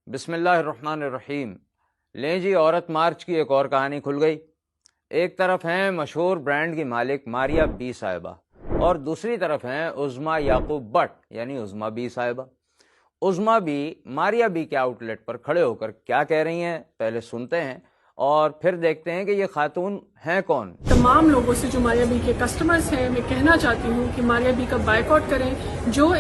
बिस्मिल्लाहिर्रहमानिर्रहीम। लें जी, औरत मार्च की एक और कहानी खुल गई। एक तरफ हैं मशहूर ब्रांड की मालिक मारिया बी साहिबा और दूसरी तरफ हैं उज़्मा याकूब बट यानी उज़्मा बी साहिबा। उज़्मा बी मारिया बी के आउटलेट पर खड़े होकर क्या कह रही हैं, पहले सुनते हैं और फिर देखते हैं कि ये खातून हैं कौन। तमाम लोगों से जो मारिया बी के कस्टमर्स हैं, मैं कहना चाहती हूँ कि मारिया बी का बायकॉट करें। जो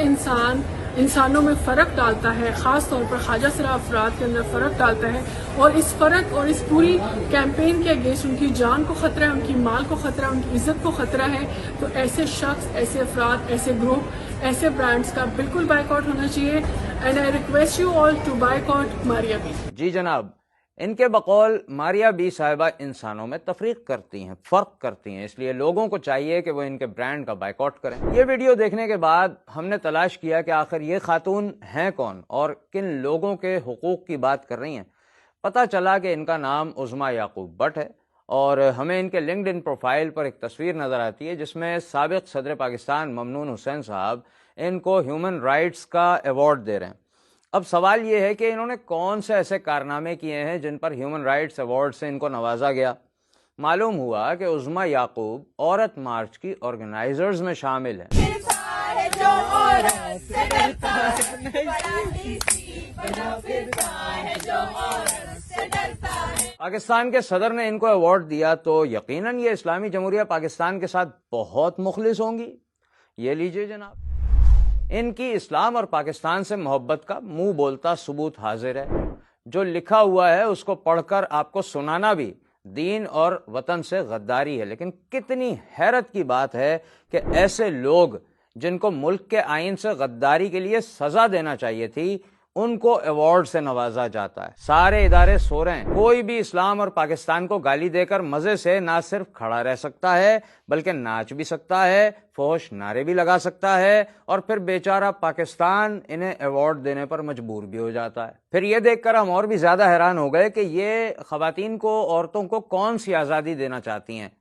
इंसानों में फ़र्क डालता है, ख़ास तौर पर ख्वाजा सरा अफराद के अंदर फ़र्क डालता है, और इस फ़र्क और इस पूरी कैंपेन के अगेंस्ट उनकी जान को ख़तरा है, उनकी माल को ख़तरा है, उनकी इज़्ज़त को ख़तरा है, तो ऐसे शख्स, ऐसे अफराद, ऐसे ग्रुप, ऐसे ब्रांड्स का बिल्कुल बायकॉट होना चाहिए। And I request you all to boycott Maria B. जी जनाब, इनके बकौल मारिया बी साहिबा इंसानों में तफरीक करती हैं, फ़र्क करती हैं, इसलिए लोगों को चाहिए कि वो इनके ब्रांड का बायकॉट करें। ये वीडियो देखने के बाद हमने तलाश किया कि आखिर ये खातून हैं कौन और किन लोगों के हुकूक की बात कर रही हैं। पता चला कि इनका नाम उज़्मा याकूब बट है और हमें इनके लिंक्डइन प्रोफाइल पर एक तस्वीर नज़र आती है जिसमें साबिक़ सदर पाकिस्तान ममनून हुसैन साहब इनको ह्यूमन राइट्स का अवार्ड दे रहे हैं। अब सवाल ये है कि इन्होंने कौन से ऐसे कारनामे किए हैं जिन पर ह्यूमन राइट्स अवार्ड से इनको नवाजा गया। मालूम हुआ कि उज़्मा याकूब औरत मार्च की ऑर्गेनाइजर्स में शामिल हैं। पाकिस्तान के सदर ने इनको अवार्ड दिया तो यकीनन ये इस्लामी जमहूरिया पाकिस्तान के साथ बहुत मुखलिस होंगी। ये लीजिए जनाब, इनकी इस्लाम और पाकिस्तान से मोहब्बत का मुंह बोलता सबूत हाजिर है। जो लिखा हुआ है उसको पढ़कर आपको सुनाना भी दीन और वतन से गद्दारी है। लेकिन कितनी हैरत की बात है कि ऐसे लोग जिनको मुल्क के आइन से गद्दारी के लिए सजा देना चाहिए थी, उनको अवार्ड से नवाजा जाता है। सारे इदारे सो रहे हैं। कोई भी इस्लाम और पाकिस्तान को गाली देकर मजे से ना सिर्फ खड़ा रह सकता है बल्कि नाच भी सकता है, फोश नारे भी लगा सकता है, और फिर बेचारा पाकिस्तान इन्हें अवार्ड देने पर मजबूर भी हो जाता है। फिर ये देखकर हम और भी ज्यादा हैरान हो गए कि ये खवातीन को, औरतों को कौन सी आज़ादी देना चाहती हैं।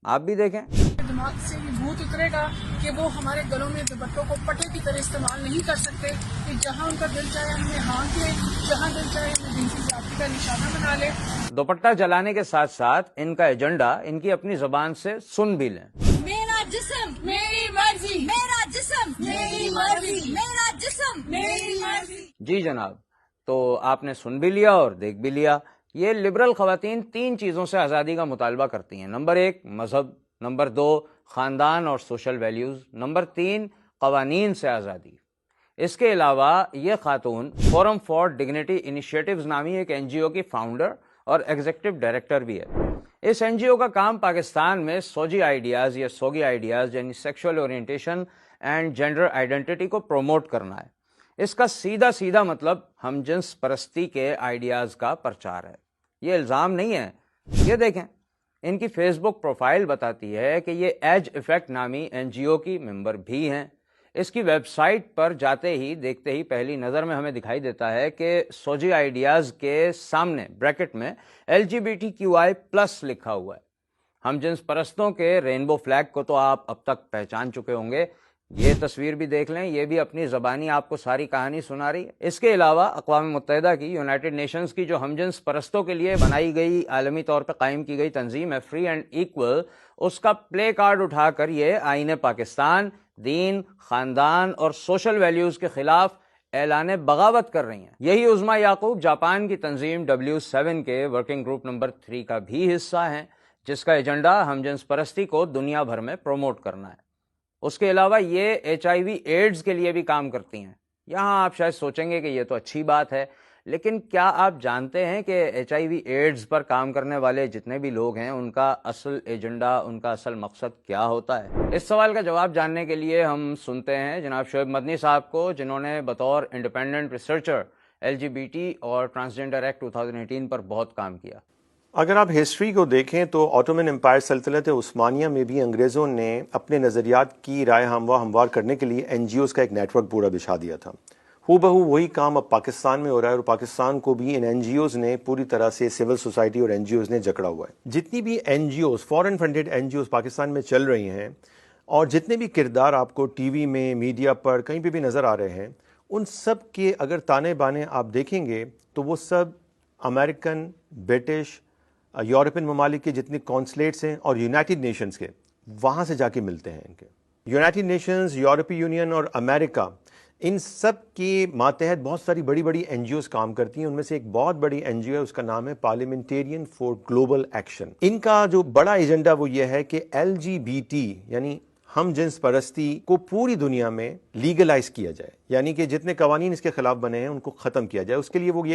आप भी देखें। दिमाग से ये भूत उतरेगा कि वो हमारे गलों में दुपट्टों को पट्टे की तरह इस्तेमाल नहीं कर सकते, कि जहां उनका दिल चाहे हमें हाँक ले, जहां दिल चाहे हमें जिनसी जाति का निशाना बना ले। दुपट्टा जलाने के साथ साथ इनका एजेंडा इनकी अपनी जबान से सुन भी लें। मेरा जिस्म मेरी मर्जी, मेरा जिस्म मेरी मर्जी, मेरा जिस्म मेरी मर्जी। जी जनाब, तो आपने सुन भी लिया और देख भी लिया। ये लिबरल खवातीन तीन चीज़ों से आज़ादी का मुतालबा करती हैं। नंबर 1 मजहब, नंबर 2 ख़ानदान और सोशल वैल्यूज़, नंबर 3 कवानीन से आज़ादी। इसके अलावा ये खातून फोरम फॉर डिग्निटी इनिशिएटिव्स नामी एक NGO की फाउंडर और एग्जीक्यूटिव डायरेक्टर भी है। इस NGO का काम पाकिस्तान में सोजी आइडियाज़ या सोगी आइडियाज़ यानी sexual orientation and gender identity को प्रमोट करना है। इसका सीधा सीधा मतलब हमजिन्स परस्ती के आइडियाज़ का प्रचार है। ये इल्ज़ाम नहीं है। ये देखें, इनकी फेसबुक प्रोफाइल बताती है कि ये एज इफेक्ट नामी NGO की मेंबर भी हैं। इसकी वेबसाइट पर जाते ही देखते ही पहली नज़र में हमें दिखाई देता है कि सोजी आइडियाज़ के सामने ब्रैकेट में LGBTQI+ लिखा हुआ है। हमजिन्स परस्तों के रेनबो फ्लैग को तो आप अब तक पहचान चुके होंगे। ये तस्वीर भी देख लें, ये भी अपनी ज़बानी आपको सारी कहानी सुना रही है। इसके अलावा अक़वाम मुत्तहिदा की, यूनाइटेड नेशंस की जो हमजिन्स परस्तों के लिए बनाई गई, आलमी तौर पर कायम की गई तंजीम है फ्री एंड इक्वल, उसका प्ले कार्ड उठाकर ये आईने पाकिस्तान, दीन, ख़ानदान और सोशल वैल्यूज़ के खिलाफ ऐलान बगावत कर रही हैं। यही उज़्मा याकूब जापान की तंजीम W7 के वर्किंग ग्रुप नंबर 3 का भी हिस्सा हैं, जिसका एजेंडा हमजिन्स परस्ती को दुनिया भर में प्रमोट करना है। उसके अलावा ये HIV एड्स के लिए भी काम करती हैं। यहाँ आप शायद सोचेंगे कि ये तो अच्छी बात है, लेकिन क्या आप जानते हैं कि HIV एड्स पर काम करने वाले जितने भी लोग हैं उनका असल एजेंडा, उनका असल मकसद क्या होता है? इस सवाल का जवाब जानने के लिए हम सुनते हैं जनाब शोएब मदनी साहब को, जिन्होंने बतौर इंडिपेंडेंट रिसर्चर LGBT और ट्रांसजेंडर एक्ट 2018 पर बहुत काम किया। अगर आप हिस्ट्री को देखें तो ऑटोमन एम्पायर सल्तनत उस्मानिया में भी अंग्रेज़ों ने अपने नज़रियात की राय हमवार करने के लिए NGOs का एक नेटवर्क पूरा बिछा दिया था। हूबहू वही काम अब पाकिस्तान में हो रहा है और पाकिस्तान को भी इन NGOs ने पूरी तरह से सिविल सोसाइटी और NGOs ने जकड़ा हुआ है। जितनी भी NGOs, foreign funded NGOs Pakistan में चल रही हैं और जितने भी किरदार आपको TV में, मीडिया पर कहीं पे भी नज़र आ रहे हैं, ان سب کے اگر تانے بانے آپ دیکھیں گے تو وہ سب امریکن، برٹش، یورپین ممالک کے جتنے کونسلیٹس ہیں اور یونائٹڈ نیشنز کے، وہاں سے جا کے ملتے ہیں ان کے. یونائٹڈ نیشنز، یورپی یونین اور امریکہ، ان سب کے ماتحت بہت ساری بڑی بڑی این جی اوز کام کرتی ہیں. ان میں سے ایک بہت بڑی این جی او ہے، اس کا نام ہے پارلیمنٹیرین فار گلوبل ایکشن. ان کا جو بڑا ایجنڈا وہ یہ ہے کہ LGBT یعنی ہم جنس پرستی کو پوری دنیا میں لیگلائز کیا جائے، یعنی کہ جتنے قوانین اس کے خلاف بنے ہیں ان کو ختم کیا جائے. اس کے لیے وہ یہ